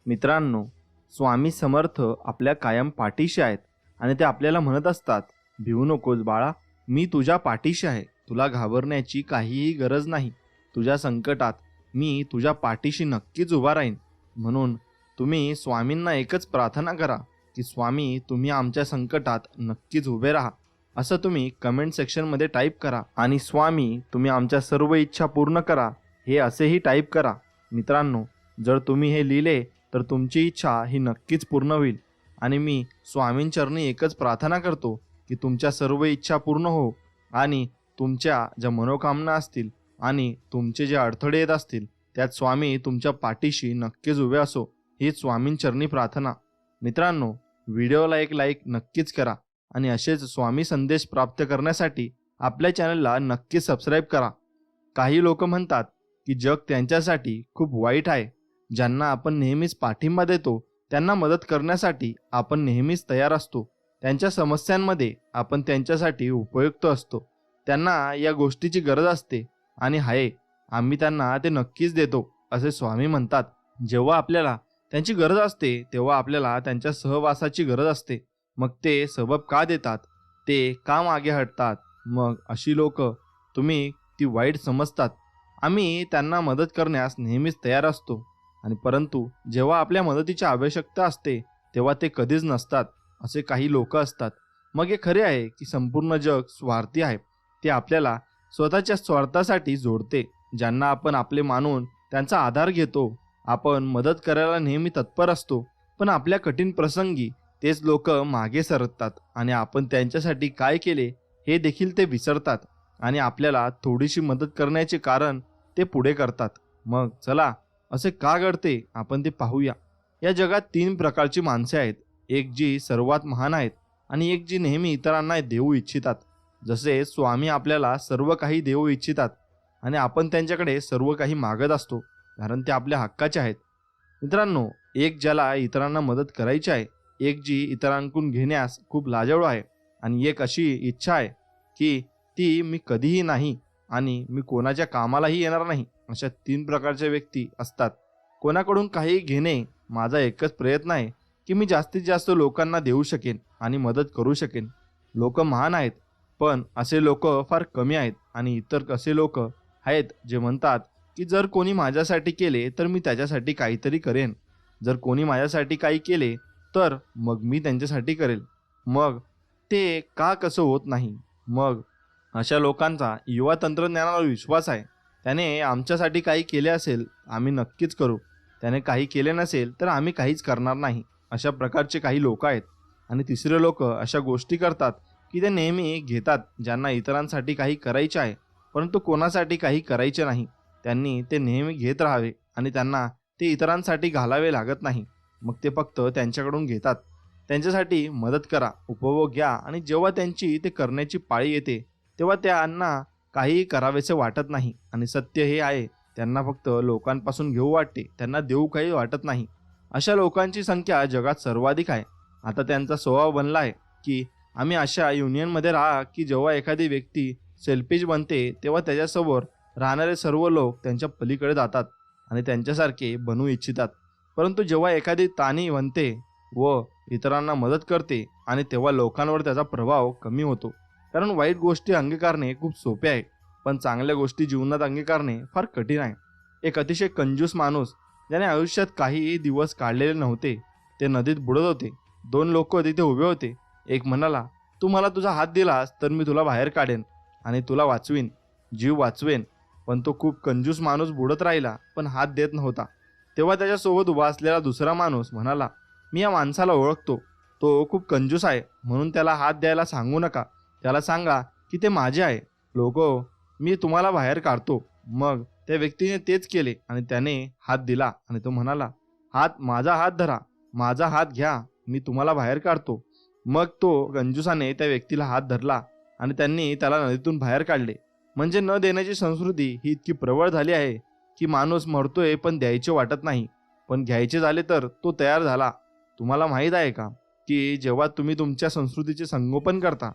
मित्रांनो, स्वामी समर्थ आपल्या कायम पाठीशी आहेत आणि ते आपल्याला म्हणत असतात, भिवू नकोस बाळा, मी तुझ्या पाठीशी आहे. तुला घाबरण्याची काहीही गरज नाही. तुझ्या संकटात मी तुझ्या पाठीशी नक्कीच उभा राहीन. म्हणून तुम्ही स्वामींना एकच प्रार्थना करा की स्वामी तुम्ही आमच्या संकटात नक्कीच उभे राहा. असं तुम्ही कमेंट सेक्शनमध्ये टाईप करा आणि स्वामी तुम्ही आमच्या सर्व इच्छा पूर्ण करा हे असेही टाईप करा. मित्रांनो, जर तुम्ही हे लिहिले तर तुमची इच्छा ही नक्कीच पूर्ण होईल. आणि मी स्वामींचरणी एकच प्रार्थना करतो की तुमच्या सर्व इच्छा पूर्ण हो आणि तुमच्या ज्या मनोकामना असतील आणि तुमचे जे अडथळे येत असतील त्यात स्वामी तुमच्या पाठीशी नक्कीच उभे असो, ही स्वामींचरणी प्रार्थना. मित्रांनो, व्हिडिओला एक लाईक नक्कीच करा आणि असेच स्वामी संदेश प्राप्त करण्यासाठी आपल्या चॅनलला नक्कीच सबस्क्राईब करा. काही लोक म्हणतात की जग त्यांच्यासाठी खूप वाईट आहे. ज्यांना आपण नेहमीच पाठिंबा देतो त्यांना मदत करण्यासाठी आपण नेहमीच तयार असतो. त्यांच्या समस्यांमध्ये आपण त्यांच्यासाठी उपयुक्त असतो. त्यांना या गोष्टीची गरज असते आणि आहे, आम्ही त्यांना ते नक्कीच देतो असे स्वामी म्हणतात. जेव्हा आपल्याला त्यांची गरज असते तेव्हा आपल्याला त्यांच्या सहवासाची गरज असते. मग ते सबब का देतात, ते का मागे हटतात, मग अशी लोक तुम्ही ती वाईट समजतात. आम्ही त्यांना मदत करण्यास नेहमीच तयार असतो आणि परंतु जेव्हा आपल्या मदतीची आवश्यकता असते तेव्हा ते कधीच नसतात. असे काही लोक असतात. मग हे खरे आहे की संपूर्ण जग स्वार्थी आहे. ते आपल्याला स्वतःच्या स्वार्थासाठी जोडते. ज्यांना आपण आपले मानून त्यांचा आधार घेतो, आपण मदत करायला नेहमी तत्पर असतो, पण आपल्या कठीण प्रसंगी तेच लोक मागे सरकतात आणि आपण त्यांच्यासाठी काय केले हे देखील ते विसरतात आणि आपल्याला थोडीशी मदत करण्याचे कारण ते पुढे करतात. मग चला, असे का घडते आपण ते पाहूया. या जगात 3 प्रकारची माणसे आहेत. एक जी सर्वात महान आहेत आणि एक जी नेहमी इतरांना देऊ इच्छितात. जसे स्वामी आपल्याला सर्व काही देऊ इच्छितात आणि आपण त्यांच्याकडे सर्व काही मागत असतो कारण ते आपल्या हक्काचे आहेत. मित्रांनो, एक ज्याला इतरांना मदत करायची आहे, एक जी इतरांकडून घेण्यास खूप लाजाळू आहे आणि एक अशी इच्छा आहे की ती मी कधीही नाही आणि मी कोणाच्या कामालाही येणार नाही. अशा 3 प्रकारच्या व्यक्ती असतात. कोणाकडून काही घेणे माझा एकच प्रयत्न आहे की मी जास्तीत जास्त लोकांना देऊ शकेन आणि मदत करू शकेन. लोक महान आहेत, पण असे लोक फार कमी आहेत आणि इतर असे लोक आहेत जे म्हणतात की जर कोणी माझ्यासाठी केले तर मी त्याच्यासाठी काहीतरी करेन. जर कोणी माझ्यासाठी काही केले तर मग मी त्यांच्यासाठी करेल. मग ते का कसं होत नाही? मग अशा लोकांचा युवा तंत्रज्ञानावर विश्वास आहे. त्याने आमच्यासाठी काही केले असेल आम्ही नक्कीच करू, त्याने काही केले नसेल तर आम्ही काहीच करणार नाही. अशा प्रकारचे काही लोक आहेत. आणि तिसरे लोक अशा गोष्टी करतात की ते नेहमी घेतात. ज्यांना इतरांसाठी काही करायचे आहे परंतु कोणासाठी काही करायचे नाही, त्यांनी ते नेहमी घेत राहावे आणि त्यांना ते इतरांसाठी घालावे लागत नाही. मग ते फक्त त्यांच्याकडून घेतात. त्यांच्यासाठी मदत करा, उपभोग घ्या आणि जेव्हा त्यांची ते करण्याची पाळी येते तेव्हा त्यांना काहीही करावेसे वाटत नाही. आणि सत्य हे आहे, त्यांना फक्त लोकांपासून घेऊ वाटते, त्यांना देऊ काही वाटत नाही. अशा लोकांची संख्या जगात सर्वाधिक आहे. आता त्यांचा स्वभाव बनला आहे की आम्ही अशा युनियनमध्ये राहा की जेव्हा एखादी व्यक्ती सेल्फिश बनते तेव्हा त्याच्यासमोर राहणारे सर्व लोक त्यांच्या पलीकडे जातात आणि त्यांच्यासारखे बनू इच्छितात. परंतु जेव्हा एखादी तानी बनते व इतरांना मदत करते आणि तेव्हा लोकांवर त्याचा प्रभाव कमी होतो. कारण वाईट गोष्टी अंगीकारणे खूप सोपे आहे, पण चांगल्या गोष्टी जीवनात अंगीकारणे फार कठीण आहे. एक अतिशय कंजूस माणूस ज्याने आयुष्यात काही दिवस काढलेले नव्हते, ते नदीत बुडत होते. 2 लोक तिथे उभे होते. एक म्हणाला, तू मला तुझा हात दिलास तर मी तुला बाहेर काढेन आणि तुला वाचवीन, जीव वाचवेन. पण तो खूप कंजूस माणूस बुडत राहिला पण हात देत नव्हता. तेव्हा त्याच्यासोबत उभा असलेला दुसरा माणूस म्हणाला, मी या माणसाला ओळखतो, तो खूप कंजूस आहे, म्हणून त्याला हात द्यायला सांगू नका. त्याला सांगा की ते माझे आहे. लोको, मी तुम्हाला बाहेर काढतो. मग त्या व्यक्तीने तेच केले आणि त्याने हात दिला आणि तो म्हणाला, माझा हात धरा, माझा हात घ्या, मी तुम्हाला बाहेर काढतो. मग तो कंजूसाने त्या व्यक्तीला हात धरला आणि त्यांनी त्याला नदीतून बाहेर काढले. म्हणजे न देण्याची संस्कृती ही इतकी प्रबळ झाली आहे की माणूस मरतोय पण द्यायचे वाटत नाही, पण घ्यायचे झाले तर तो तयार झाला. तुम्हाला माहीत आहे का की जेव्हा तुम्ही तुमच्या संस्कृतीचे संगोपन करता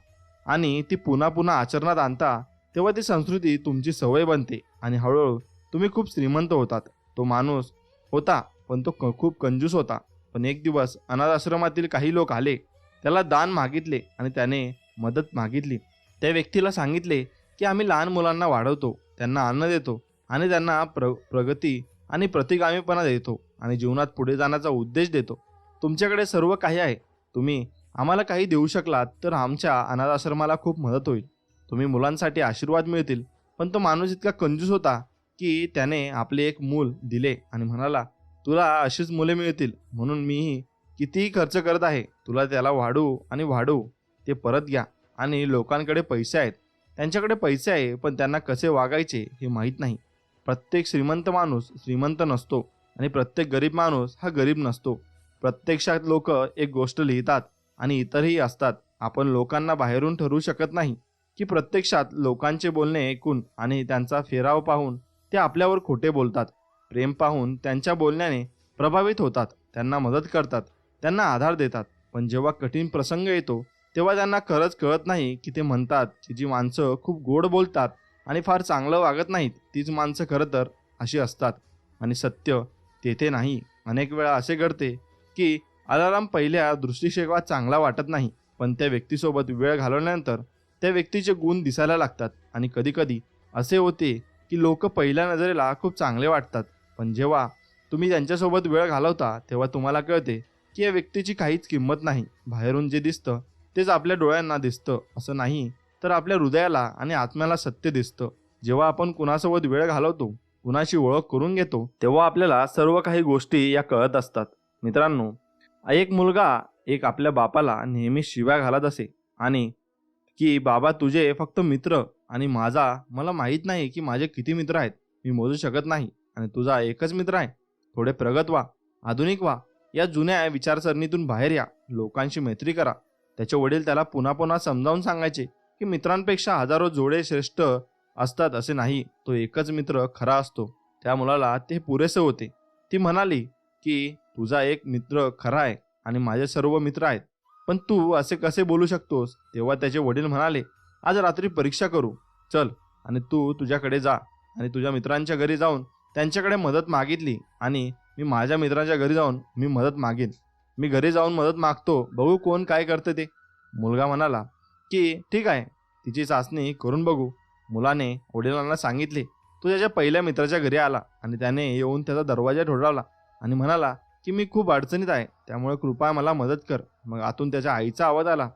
आणि ती पुन्हा पुन्हा आचरणात आणता तेव्हा ती संस्कृती तुमची सवय बनते आणि हळूहळू तुम्ही खूप श्रीमंत होतात. तो माणूस होता पण तो खूप कंजूस होता. पण एक दिवस अनाथ आश्रमातील काही लोक आले, त्याला दान मागितले आणि त्याने मदत मागितली. त्या व्यक्तीला सांगितले की आम्ही लहान मुलांना वाढवतो, त्यांना अन्न देतो आणि त्यांना प्रगती आणि प्रतिगामीपणा देतो आणि जीवनात पुढे जाण्याचा उद्देश देतो. तुमच्याकडे सर्व काही आहे, तुम्ही आम्हाला काही देऊ शकलात तर आमच्या अनाथ आश्रमाला खूप मदत होईल. तुम्ही मुलांसाठी आशीर्वाद मिळतील. पण तो माणूस इतका कंजूस होता की त्याने आपले एक मूल दिले आणि म्हणाला, तुला अशीच मुले मिळतील म्हणून मीही कितीही खर्च करत आहे, तुला त्याला वाढवू आणि वाढवू. ते परत घ्या. आणि लोकांकडे पैसे आहेत, त्यांच्याकडे पैसे आहे पण त्यांना कसे वागायचे हे माहीत नाही. प्रत्येक श्रीमंत माणूस श्रीमंत नसतो आणि प्रत्येक गरीब माणूस हा गरीब नसतो. प्रत्यक्षात लोक एक गोष्ट लिहितात आणि इतरही असतात. आपण लोकांना बाहेरून ठरवू शकत नाही की प्रत्यक्षात लोकांचे बोलणे ऐकून आणि त्यांचा फेराव पाहून ते आपल्यावर खोटे बोलतात. प्रेम पाहून त्यांच्या बोलण्याने प्रभावित होतात, त्यांना मदत करतात, त्यांना आधार देतात. पण जेव्हा कठीण प्रसंग येतो तेव्हा त्यांना खरंच कळत नाही की ते म्हणतात की जी माणसं खूप गोड बोलतात आणि फार चांगलं वागत नाहीत तीच माणसं खरं तर अशी असतात. आणि सत्य तेथे नाही. अनेक वेळा असे घडते की अलाराम पहिल्या दृष्टिक्षेपात चांगला वाटत नाही, पण त्या व्यक्तीसोबत वेळ घालवल्यानंतर त्या व्यक्तीचे गुण दिसायला लागतात. आणि कधीकधी असे होते की लोक पहिल्या नजरेला खूप चांगले वाटतात, पण जेव्हा तुम्ही त्यांच्यासोबत वेळ घालवता तेव्हा तुम्हाला कळते की या व्यक्तीची काहीच किंमत नाही. बाहेरून जे दिसतं तेच आपल्या डोळ्यांना दिसतं असं नाही, तर आपल्या हृदयाला आणि आत्म्याला सत्य दिसतं. जेव्हा आपण कुणासोबत वेळ घालवतो, कुणाची ओळख करून घेतो, तेव्हा आपल्याला सर्व काही गोष्टी या कळत असतात. मित्रांनो, एक मुलगा एक आपल्या बापाला नेहमी शिव्या घालत असे आणि की बाबा तुझे फक्त मित्र आणि मला माहीत नाही की माझे किती मित्र आहेत, मी मोजू शकत नाही. आणि तुझा एकच मित्र आहे. थोडे प्रगत व्हा, आधुनिक व्हा, या जुन्या विचारसरणीतून बाहेर या, लोकांशी मैत्री करा. त्याचे वडील त्याला पुन्हा पुन्हा समजावून सांगायचे की मित्रांपेक्षा हजारो जोडे श्रेष्ठ असतात असे नाही, तो एकच मित्र खरा असतो. त्या मुलाला ते पुरेसे होते. ती म्हणाली की तुझा एक मित्र खरा आहे आणि माझे सर्व मित्र आहेत, पण तू असे कसे बोलू शकतोस? तेव्हा त्याचे वडील म्हणाले, आज रात्री परीक्षा करू, चल आणि तू तुझ्याकडे जा. आणि तुझ्या मित्रांच्या घरी जाऊन त्यांच्याकडे मदत मागितली आणि मी माझ्या मित्राच्या घरी जाऊन मी मदत मागेन. मी घरी जाऊन मदत मागतो, बघू कोण काय करते ते. मुलगा म्हणाला की ठीक आहे, तिची चाचणी करून बघू. मुलाने वडिलांना सांगितले. तो त्याच्या पहिल्या मित्राच्या घरी आला आणि त्याने येऊन त्याचा दरवाजा ठोठावला आणि म्हणाला की मी खूप अडचणीत आहे, त्यामुळे कृपया मला मदत कर. मग आतून त्याच्या आईचा आवाज आला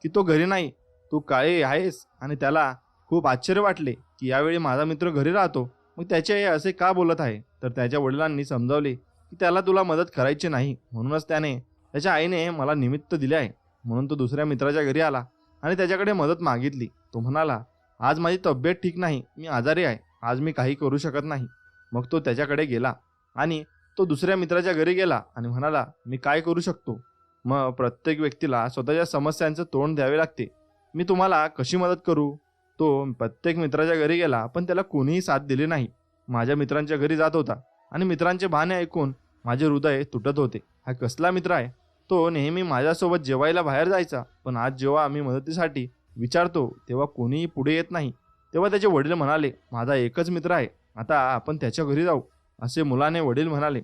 की तो घरी नाही, तू काळे आहेस. आणि त्याला खूप आश्चर्य वाटले की यावेळी माझा मित्र घरी राहतो, मग त्याची आई असे का बोलत आहे. तर त्याच्या वडिलांनी समजावले की त्याला तुला मदत करायची नाही, म्हणूनच त्याने त्याच्या आईने मला निमित्त दिले आहे. म्हणून तो दुसऱ्या मित्राच्या घरी आला आणि त्याच्याकडे मदत मागितली. तो म्हणाला, आज माझी तब्येत ठीक नाही, मी आजारी आहे, आज मी काही करू शकत नाही. मग तो त्याच्याकडे गेला आणि तो दुसऱ्या मित्राच्या घरी गेला आणि म्हणाला, मी काय करू शकतो. मग प्रत्येक व्यक्तीला स्वतःच्या समस्यांचं तोंड द्यावे लागते. मी तुम्हाला कशी मदत करू. तो प्रत्येक मित्राच्या घरी गेला पण त्याला कोणीही साथ दिली नाही. माझ्या मित्रांच्या घरी जात होता आणि मित्रांचे बहाणे ऐकून माझे हृदय तुटत होते. हा कसला मित्र आहे. तो नेहमी माझ्यासोबत जेवायला बाहेर जायचा, पण आज जेव्हा आम्ही मदतीसाठी विचारतो तेव्हा कोणीही पुढे येत नाही. तेव्हा त्याचे वडील म्हणाले, माझा एकच मित्र आहे, आता आपण त्याच्या घरी जाऊ, असे मुलाने वडील म्हणाले.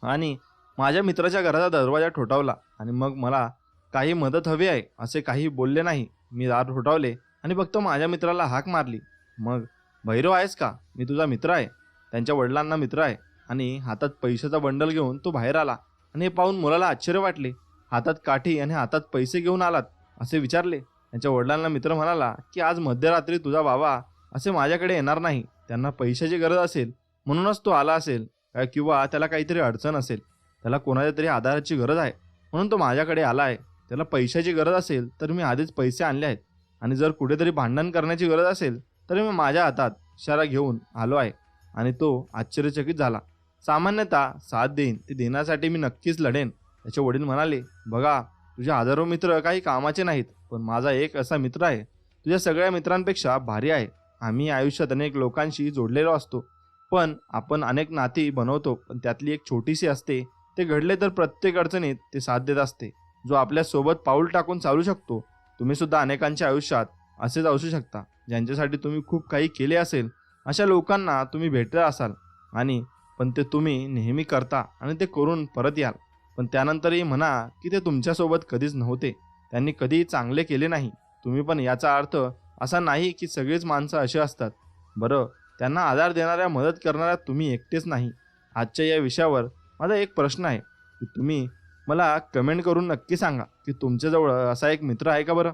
आणि माझ्या मित्राच्या घराचा दरवाजा ठोठावला आणि मग मला काही मदत हवी आहे असे काही बोलले नाही. मी दार ठोठावले आणि फक्त माझ्या मित्राला हाक मारली. मग भैरव आहेस का, मी तुझा मित्र आहे. त्यांच्या वडिलांना मित्र आहे आणि हातात पैशाचा बंडल घेऊन तो बाहेर आला. आणि हे पाहून मुलाला आश्चर्य वाटले. हातात काठी आणि हातात पैसे घेऊन आलात असे विचारले. त्यांच्या वडिलांना मित्र म्हणाला की आज मध्यरात्री तुझा बाबा असे माझ्याकडे येणार नाही, त्यांना पैशाची गरज असेल म्हणूनच तो आला असेल, किंवा त्याला काहीतरी अडचण असेल, त्याला कोणाच्या तरी आधाराची गरज आहे म्हणून तो माझ्याकडे आला आहे. त्याला पैशाची गरज असेल तर मी आधीच पैसे आणले आहेत, आणि जर कुठेतरी भांडण करण्याची गरज असेल तर मी माझ्या हातात इशारा घेऊन आलो आहे. आणि तो आश्चर्यचकित झाला. सामान्यतः साथ देईन ते देण्यासाठी मी नक्कीच लढेन. त्याचे वडील म्हणाले, बघा तुझे हजारो मित्र काही कामाचे नाहीत, पण माझा एक असा मित्र आहे, तुझ्या सगळ्या मित्रांपेक्षा भारी आहे. आम्ही आयुष्यात अनेक लोकांशी जोडलेलो असतो, पण आपण अनेक नाती बनवतो, पण त्यातली एक छोटीशी असते. ते घडले तर प्रत्येक अडचणीत ते साथ देत असते, जो आपल्या सोबत पाऊल टाकून चालू शकतो. तुम्ही सुद्धा अनेकांच्या आयुष्यात असेच असू शकता, ज्यांच्यासाठी तुम्ही खूप काही केले असेल. अशा लोकांना तुम्ही भेटत असाल आणि पण ते तुम्ही नेहमी करता आणि ते करून परत याल. पण त्यानंतरही म्हणा की ते तुमच्यासोबत कधीच नव्हते, त्यांनी कधीही चांगले केले नाही. तुम्ही पण याचा अर्थ असा नाही की सगळीच माणसं अशी असतात. बरं, त्यांना आधार देणाऱ्या, मदत करणाऱ्या तुम्ही एकटेच नाही. आजच्या या विषयावर माझा एक प्रश्न आहे की तुम्ही मला कमेंट करून नक्की सांगा की तुमच्याजवळ असा एक मित्र आहे का बरं?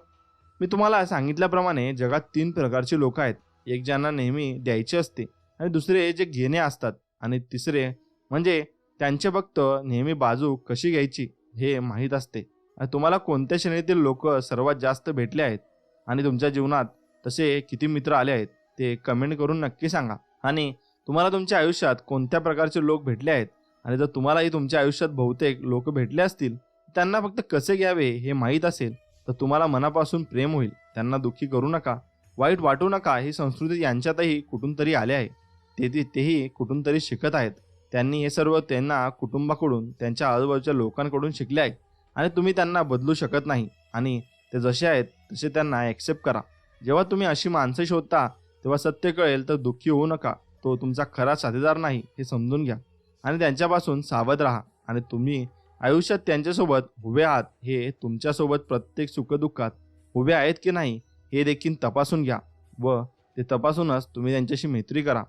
मी तुम्हाला सांगितल्याप्रमाणे जगात 3 प्रकारचे लोक आहेत. एक ज्यांना नेहमी द्यायचे असते आणि दुसरे जे घेणे असतात आणि तिसरे म्हणजे त्यांचे फक्त नेहमी बाजू कशी घ्यायची हे माहीत असते. आणि तुम्हाला कोणत्या श्रेणीतील लोक सर्वात जास्त भेटले आहेत आणि तुमच्या जीवनात तसे किती मित्र आले आहेत ते कमेंट करून नक्की सांगा. आणि तुम्हाला तुमच्या आयुष्यात कोणत्या प्रकारचे लोक भेटले आहेत आणि जर तुम्हालाही तुमच्या आयुष्यात बहुतेक लोक भेटले असतील, त्यांना फक्त कसे घ्यावे हे माहीत असेल, तर तुम्हाला मनापासून प्रेम होईल. त्यांना दुःखी करू नका, वाईट वाटू नका. ही संस्कृती यांच्यातही कुठून तरी आले आहे. तेही कुठून तरी शिकत आहेत. त्यांनी हे सर्व त्यांना कुटुंबाकडून, त्यांच्या आजूबाजूच्या लोकांकडून शिकले आहे आणि तुम्ही त्यांना बदलू शकत नाही आणि ते जसे आहेत तसे त्यांना ॲक्सेप्ट करा. जेव्हा तुम्ही अशी माणसं शोधता तेव्हा सत्य कळेल, तर दुःखी होऊ नका. तो तुमचा खरा साथीदार नाही हे समजून घ्या आणि त्यांच्यापासून सावध राहा. आणि तुम्ही आयुष्यात त्यांच्यासोबत उभे आहात, हे तुमच्यासोबत प्रत्येक सुखदुःखात उभे आहेत की नाही हे देखील तपासून घ्या व ते तपासूनच तुम्ही त्यांच्याशी मैत्री करा.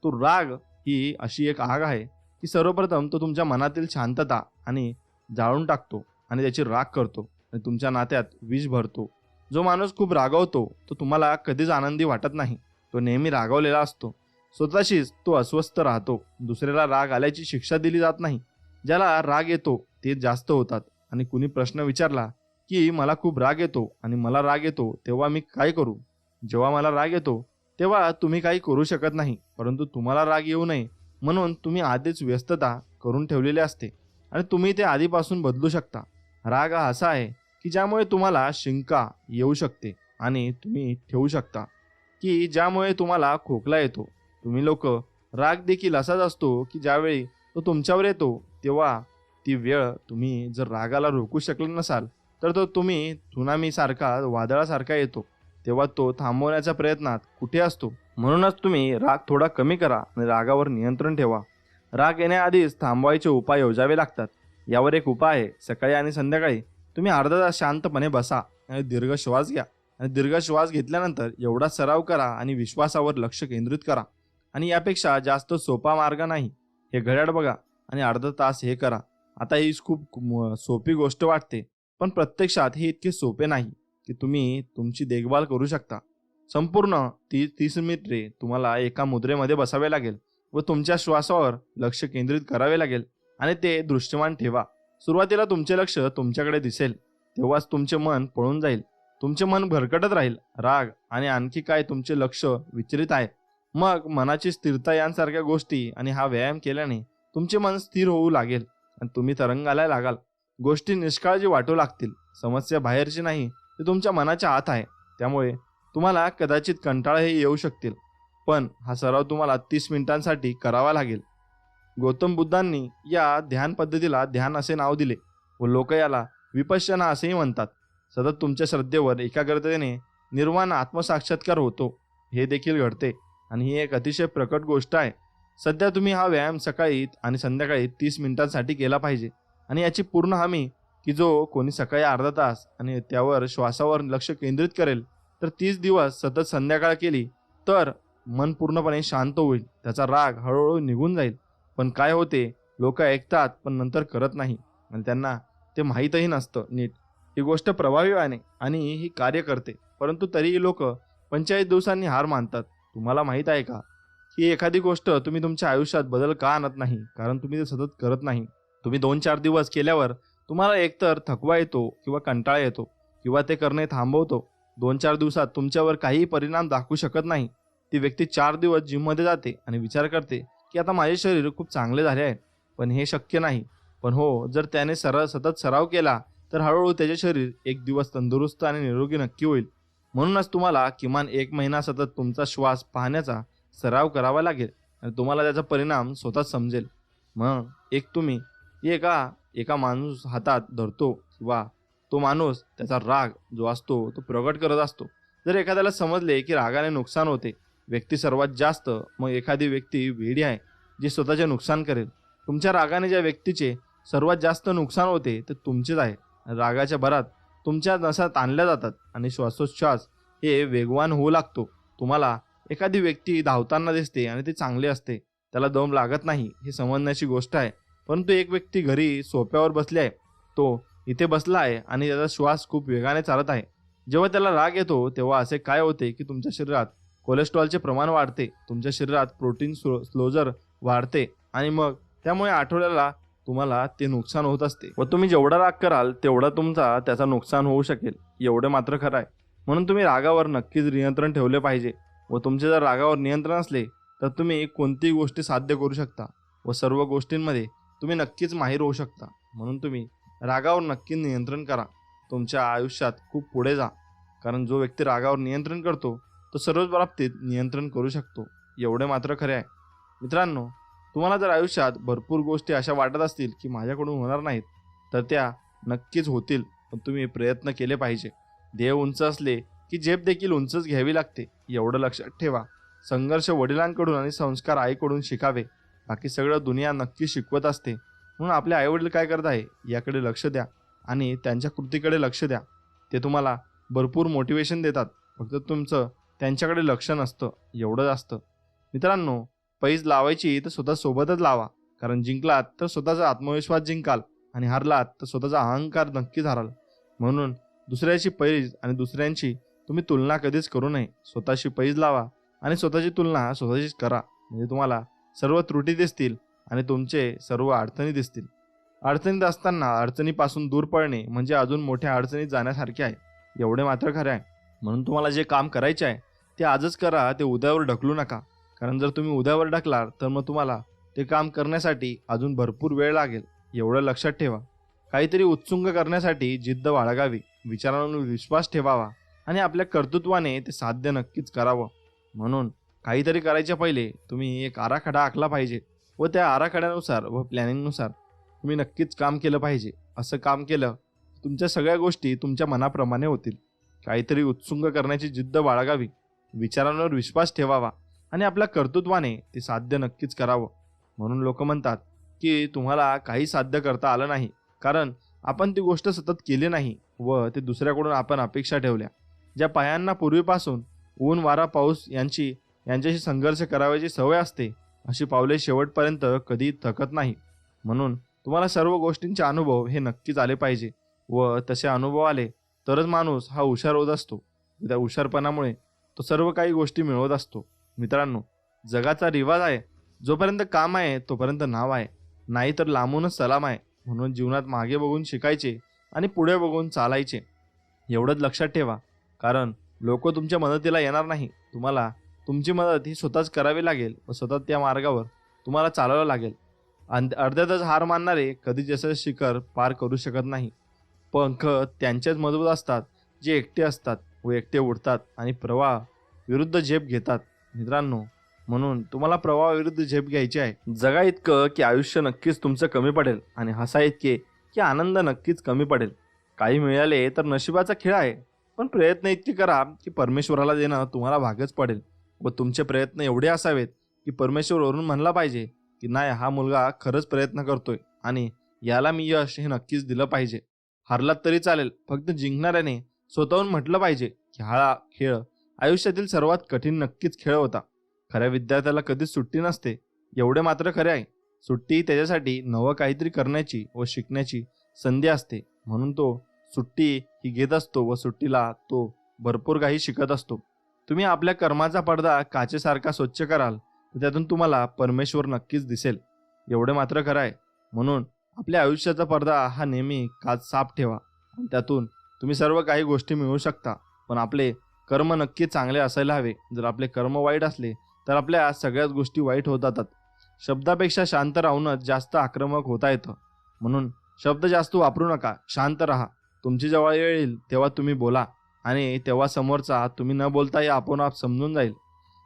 तो राग ही अशी एक आग आहे की सर्वप्रथम तो तुमच्या मनातील शांतता आणि जाळून टाकतो आणि त्याची राख करतो आणि तुमच्या नात्यात विष भरतो. जो माणूस खूप रागावतो तो तुम्हाला कधीच आनंदी वाटत नाही. तो नेहमी रागावलेला असतो. स्वतःशीच तो अस्वस्थ राहतो. दुसऱ्याला राग आल्याची शिक्षा दिली जात नाही. ज्याला राग येतो ते जास्त होतात. आणि कुणी प्रश्न विचारला की मला खूप राग येतो आणि मला राग येतो तेव्हा मी काय करू? जेव्हा मला राग येतो तेव्हा तुम्ही काही करू शकत नाही, परंतु तुम्हाला राग येऊ नये म्हणून तुम्ही आधीच व्यस्तता करून ठेवलेली असते आणि तुम्ही ते आधीपासून बदलू शकता. राग हा असा आहे की ज्यामुळे तुम्हाला शिंका येऊ शकते आणि तुम्ही ठेवू शकता की ज्यामुळे तुम्हाला खोकला येतो. तुम्ही लोक राग देखील असाच असतो की ज्यावेळी तो तुमच्यावर येतो तेव्हा ती वेळ तुम्ही जर रागाला रोखू शकले नसाल तर तो तुम्ही त्सुनामी सारखा, वादळासारखा येतो. तेव्हा तो थांबवण्याच्या प्रयत्नात कुठे असतो. म्हणूनच तुम्ही राग थोडा कमी करा आणि रागावर नियंत्रण ठेवा. राग येण्याआधीच थांबवायचे उपाय योजावे लागतात. यावर एक उपाय आहे. सकाळी आणि संध्याकाळी तुम्ही अर्धा तास शांतपणे बसा आणि दीर्घ श्वास घ्या आणि दीर्घ श्वास घेतल्यानंतर एवढा सराव करा आणि विश्वासावर लक्ष केंद्रित करा. आणि यापेक्षा जास्त सोपा मार्ग नाही. हे घड्याळ बघा आणि अर्धा तास हे करा. आता ही खूप सोपी गोष्ट वाटते, पण प्रत्यक्षात हे इतके सोपे नाही की तुम्ही तुमची देखभाल करू शकता. संपूर्ण 30 मिनिटे तुम्हाला एका मुद्रेमध्ये बसावे लागेल व तुमच्या श्वासावर लक्ष केंद्रित करावे लागेल आणि ते दृश्यमान ठेवा. सुरुवातीला तुमचे लक्ष तुमच्याकडे दिसेल, तेव्हाच तुमचे मन पळून जाईल. तुमचे मन भरकटत राहील. राग आणि आणखी काय तुमचे लक्ष विचलित आहे. मग मनाची स्थिरता यांसारख्या गोष्टी आणि हा व्यायाम केल्याने तुमचे मन स्थिर होऊ लागेल आणि तुम्ही तरंगायला लागाल. गोष्टी निष्काळजी वाटू लागतील. समस्या बाहेरची नाही, ते तुमच्या मनाच्या आत आहे. त्यामुळे तुम्हाला कदाचित कंटाळाही येऊ शकतील, पण हा सराव तुम्हाला 30 मिनिटांसाठी करावा लागेल. गौतम बुद्धांनी या ध्यान पद्धतीला ध्यान असे नाव दिले व लोक याला विपश्यना असेही म्हणतात. सतत तुमच्या श्रद्धेवर, एकाग्रतेने निर्वाण आत्मसाक्षात्कार होतो. हे देखील घडते आणि ही एक अतिशय प्रकट गोष्ट आहे. सध्या तुम्ही हा व्यायाम सकाळी आणि संध्याकाळी 30 मिनिटांसाठी केला पाहिजे आणि याची पूर्ण हमी की जो कोणी सकाळी अर्धा तास आणि त्यावर श्वासावर लक्ष केंद्रित करेल तर 30 दिवस सतत संध्याकाळ केली तर मन पूर्णपणे शांत होईल. त्याचा राग हळूहळू निघून जाईल. पण काय होते, लोक ऐकतात पण नंतर करत नाही आणि त्यांना ते माहीतही नसतं नीट. ही गोष्ट प्रभावी आहे आणि ही कार्य करते, परंतु तरीही लोक 45 दिवसांनी हार मानतात. तुम्हाला माहीत आहे का ही एखादी गोष्ट तुम्ही तुमच्या आयुष्यात बदल का आणत नाही? कारण तुम्ही ते सतत करत नाही. तुम्ही 2-4 दिवस केल्यावर तुम्हाला एकतर थकवा येतो किंवा कंटाळा येतो किंवा ते करणे थांबवतो. 2-4 दिवसात तुमच्यावर काहीही परिणाम दाखवू शकत नाही. ती व्यक्ती 4 दिवस जिममध्ये जाते आणि विचार करते की आता माझे शरीर खूप चांगले झाले आहे, पण हे शक्य नाही. पण हो, जर त्याने सतत सराव केला तर हळूहळू त्याचे शरीर एक दिवस तंदुरुस्त आणि निरोगी नक्की होईल. म्हणूनच तुम्हाला किमान 1 महिना सतत तुमचा श्वास पाहण्याचा सराव करावा लागेल आणि तुम्हाला त्याचा परिणाम स्वतःच समजेल. मग तुम्ही एका माणूस हातात धरतो किंवा तो माणूस त्याचा राग जो असतो तो प्रगट करत असतो. जर एखाद्याला समजले की रागाने नुकसान होते व्यक्ती सर्वात जास्त, मग एखादी व्यक्ती वेडी आहे. जे स्वतःचे नुकसान करेल. तुमच्या रागाने ज्या व्यक्तीचे सर्वात जास्त नुकसान होते ते तुमचेच आहे. रागाच्या भरात तुमच्या नसा ताणल्या जातात आणि श्वासोच्छ्वास हे वेगवान होऊ लागतो. तुम्हाला एखादी व्यक्ती धावताना दिसते आणि ते चांगले असते, त्याला दम लागत नाही हे समजण्याची गोष्ट आहे. परंतु एक व्यक्ती घरी सोफ्यावर बसले आहे, तो इथे बसला आहे आणि त्याचा श्वास खूप वेगाने चालत आहे. जेव्हा त्याला राग येतो तेव्हा असे काय होते की तुमच्या शरीरात कोलेस्ट्रॉलचे प्रमाण वाढते, तुमच्या शरीरात प्रोटीन स्लोजर वाढते आणि मग त्यामुळे आठवड्याला तुम्हाला ते नुकसान होत असते व तुम्ही जेवढा राग कराल तेवढा तुमचा त्याचा नुकसान होऊ शकेल. एवढे मात्र खरं आहे. म्हणून तुम्ही रागावर नक्कीच नियंत्रण ठेवले पाहिजे व तुमचे जर रागावर नियंत्रण असले तर तुम्ही कोणतीही गोष्टी साध्य करू शकता व सर्व गोष्टींमध्ये तुम्ही नक्कीच माहीर होऊ शकता. म्हणून तुम्ही रागावर नक्की नियंत्रण करा. तुमच्या आयुष्यात खूप पुढे जा, कारण जो व्यक्ती रागावर नियंत्रण करतो तो सर्वच बाबतीत नियंत्रण करू शकतो. एवढे मात्र खरे आहे. मित्रांनो, तुम्हाला जर आयुष्यात भरपूर गोष्टी अशा वाटत असतील की माझ्याकडून होणार नाहीत, तर त्या नक्कीच होतील, पण तुम्ही प्रयत्न केले पाहिजे. ध्येय उंच असले की झेप देखील उंचच घ्यावी लागते, एवढं लक्षात ठेवा. संघर्ष वडिलांकडून आणि संस्कार आईकडून शिकावे, बाकी सगळं दुनिया नक्की शिकवत असते. म्हणून आपले आईवडील काय करत आहे याकडे लक्ष द्या आणि त्यांच्या कृतीकडे लक्ष द्या. ते तुम्हाला भरपूर मोटिवेशन देतात, फक्त तुमचं त्यांच्याकडे लक्ष नसतं, एवढंच असतं. मित्रांनो, पैज लावायची तर स्वतः सोबतच लावा, कारण जिंकलात तर स्वतःचा आत्मविश्वास जिंकाल आणि हारलात तर स्वतःचा अहंकार नक्कीच हाराल. म्हणून दुसऱ्याची पैज आणि दुसऱ्यांची तुम्ही तुलना कधीच करू नये. स्वतःशी पैज लावा आणि स्वतःची तुलना स्वतःशीच करा, म्हणजे तुम्हाला सर्व त्रुटी दिसतील आणि तुमचे सर्व अडचणी दिसतील. अडचणीत असताना अडचणीपासून दूर पळणे म्हणजे अजून मोठ्या अडचणीत जाण्यासारखे आहे. एवढे मात्र खरे आहे. म्हणून तुम्हाला जे काम करायचे आहे ते आजच करा, ते उद्यावर ढकलू नका. कारण जर तुम्ही उद्यावर ढकलाल तर मग तुम्हाला ते काम करण्यासाठी अजून भरपूर वेळ लागेल. एवढं लक्षात ठेवा. काहीतरी उत्सुंग करण्यासाठी जिद्द बाळगावी, विचारांवर विश्वास ठेवावा आणि आपल्या कर्तृत्वाने ते साध्य नक्कीच करावं. म्हणून काहीतरी करायच्या पहिले तुम्ही एक आराखडा आखला पाहिजे व त्या आराखड्यानुसार व प्लॅनिंगनुसार तुम्ही नक्कीच काम केलं पाहिजे. असं काम केलं तुमच्या सगळ्या गोष्टी तुमच्या मनाप्रमाणे होतील. काहीतरी उत्सुंग करण्याची जिद्द बाळगावी, विचारांवर विश्वास ठेवावा आणि आपल्या कर्तृत्वाने ते साध्य नक्कीच करावं. म्हणून लोक म्हणतात की तुम्हाला काही साध्य करता आलं नाही, कारण आपण ती गोष्ट सतत केली नाही व ते दुसऱ्याकडून आपण अपेक्षा ठेवल्या. ज्या पायांना पूर्वीपासून ऊन वारा पाऊस यांच्याशी संघर्ष करावयाची सवय असते, अशी पावले शेवटपर्यंत कधी थकत नाही. म्हणून तुम्हाला सर्व गोष्टींचे अनुभव हे नक्कीच आले पाहिजे व तसे अनुभव आले तरच माणूस हा हुशार होत असतो. त्या हुशारपणामुळे तो सर्व काही गोष्टी मिळवत असतो. मित्रांनो, जगाचा रिवाज आहे, जोपर्यंत काम आहे तोपर्यंत नाव आहे, नाही तर लांबूनच सलाम आहे. म्हणून जीवनात मागे बघून शिकायचे आणि पुढे बघून चालायचे. एवढंच लक्षात ठेवा, कारण लोक तुमच्या मदतीला येणार नाही. तुम्हाला तुमची मदत ही स्वतःच करावी लागेल व स्वतः त्या मार्गावर तुम्हाला चालावं लागेल. अर्ध्यातच हार मानणारे कधीच यशाचे शिखर पार करू शकत नाही. पंख त्यांचेच मजबूत असतात जे एकटे असतात व एकटे उडतात आणि प्रवाह विरुद्ध झेप घेतात. मित्रांनो, म्हणून तुम्हाला प्रवाह विरुद्ध झेप घ्यायची आहे. जगा इतकं की आयुष्य नक्कीच तुमचं कमी पडेल आणि हसा इतके की आनंद नक्कीच कमी पडेल. काही मिळाले तर नशिबाचा खेळ आहे, पण प्रयत्न इतके करा की परमेश्वराला देणं तुम्हाला भागच पडेल व तुमचे प्रयत्न एवढे असावेत की परमेश्वर वरून म्हणला पाहिजे की नाही, हा मुलगा खरंच प्रयत्न करतोय आणि याला मी यश हे नक्कीच दिलं पाहिजे. हारलात तरी चालेल, फक्त जिंकणाऱ्याने स्वतःहून म्हटलं पाहिजे की हा खेळ आयुष्यातील सर्वात कठीण नक्कीच खेळ होता. खऱ्या विद्यार्थ्याला कधीच सुट्टी नसते, एवढे मात्र खरे आहे. सुट्टी त्याच्यासाठी नवं काहीतरी करण्याची व शिकण्याची संधी असते. म्हणून तो सुट्टी ही घेत असतो व सुट्टीला तो भरपूर काही शिकत असतो. तुम्ही आपल्या कर्माचा पडदा काचेसारखा स्वच्छ कराल तर त्यातून तुम्हाला परमेश्वर नक्कीच दिसेल. एवढे मात्र खरं आहे. म्हणून आपल्या आयुष्याचा पडदा हा नेहमी काच साफ ठेवा आणि त्यातून तुम्ही सर्व काही गोष्टी मिळवू शकता. पण आपले कर्म नक्की चांगले असायला हवे. जर आपले कर्म वाईट असले तर आपल्या सगळ्याच गोष्टी वाईट होत जातात. शब्दापेक्षा शांत राहूनच जास्त आक्रमक होता येतं. म्हणून शब्द जास्त वापरू नका, शांत राहा. तुमची जेव्हा वेळ येईल तेव्हा तुम्ही बोला आणि तेव्हा समोरचा तुम्ही न बोलताही आपोआप समजून जाईल.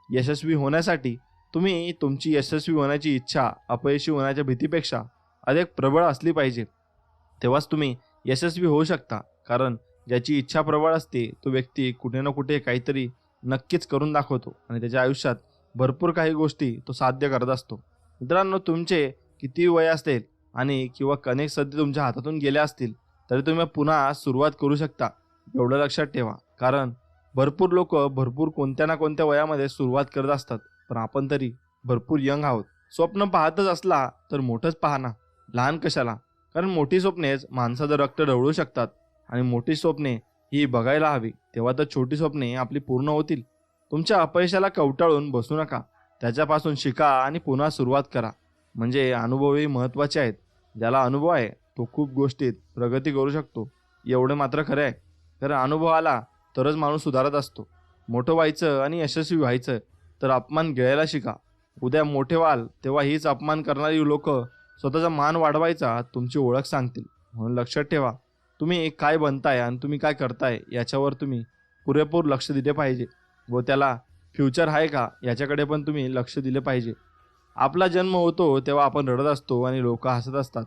यशस्वी होण्यासाठी तुम्ही तुमची यशस्वी होण्याची इच्छा अपयशी होण्याच्या भीतीपेक्षा अधिक प्रबळ असली पाहिजे. तेव्हाच तुम्ही यशस्वी होऊ शकता. कारण ज्याची इच्छा प्रबळ असते तो व्यक्ती कुठे ना कुठे काहीतरी नक्कीच करून दाखवतो आणि त्याच्या आयुष्यात भरपूर काही गोष्टी तो साध्य करत असतो. मित्रांनो, तुमचे किती वय असेल आणि किंवा अनेक संधी तुमच्या हातातून गेल्या असतील तरी तुम्ही पुन्हा सुरुवात करू शकता, एवढं लक्षात ठेवा. कारण भरपूर लोक भरपूर कोणत्या ना कोणत्या वयामध्ये सुरुवात करत असतात, पण आपण तरी भरपूर यंग आहोत. स्वप्न पाहतच असला तर मोठंच पहा ना, लहान कशाला. कारण मोठी स्वप्नेच माणसाचं रक्त ढवळू शकतात आणि मोठी स्वप्ने ही बघायला हवी, तेव्हा तर छोटी स्वप्ने आपली पूर्ण होतील. तुमच्या अपयशाला कवटाळून बसू नका, त्याच्यापासून शिका आणि पुन्हा सुरुवात करा. म्हणजे अनुभवही महत्त्वाचे आहेत. ज्याला अनुभव आहे तो खूप गोष्टीत प्रगती करू शकतो, एवढं मात्र खरं आहे. कारण अनुभव आला तरच माणूस सुधारत असतो. मोठं व्हायचं आणि यशस्वी व्हायचं तर अपमान गिळायला शिका. उद्या मोठे व्हाल तेव्हा हीच अपमान करणारी लोक स्वतःचा मान वाढवायचा तुमची ओळख सांगतील. म्हणून लक्षात ठेवा, तुम्ही काय बनताय आणि तुम्ही काय करताय याच्यावर तुम्ही पुरेपूर लक्ष दिले पाहिजे व त्याला फ्युचर आहे का याच्याकडे पण तुम्ही लक्ष दिले पाहिजे. आपला जन्म होतो तेव्हा आपण रडत असतो आणि लोक हसत असतात.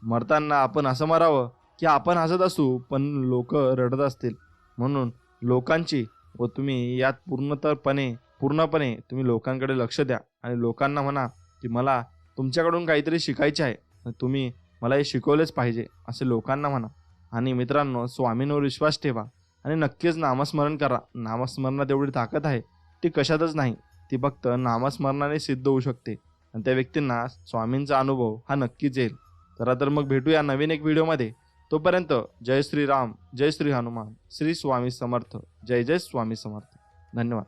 मरताना आपण असं मरावं की आपण हसत असू पण लोक रडत असतील. म्हणून लोकांची व तुम्ही यात पूर्णपणे तुम्ही लोकांकडे लक्ष द्या आणि लोकांना म्हणा की मला तुमच्याकडून काहीतरी शिकायचे आहे आणि तुम्ही मला हे शिकवलेच पाहिजे, असे लोकांना म्हणा. आणि मित्रांनो, स्वामींवर विश्वास ठेवा आणि नक्कीच नामस्मरण करा. नामस्मरणात एवढी ताकद आहे, ती कशातच नाही. ती फक्त नामस्मरणाने सिद्ध होऊ शकते आणि त्या व्यक्तींना स्वामींचा अनुभव हा नक्कीच येईल. चला तर मग भेटूया नवीन एक व्हिडिओमध्ये. तोपर्यंत जय श्री राम, जय श्री हनुमान, श्री स्वामी समर्थ, जय जय स्वामी समर्थ. धन्यवाद.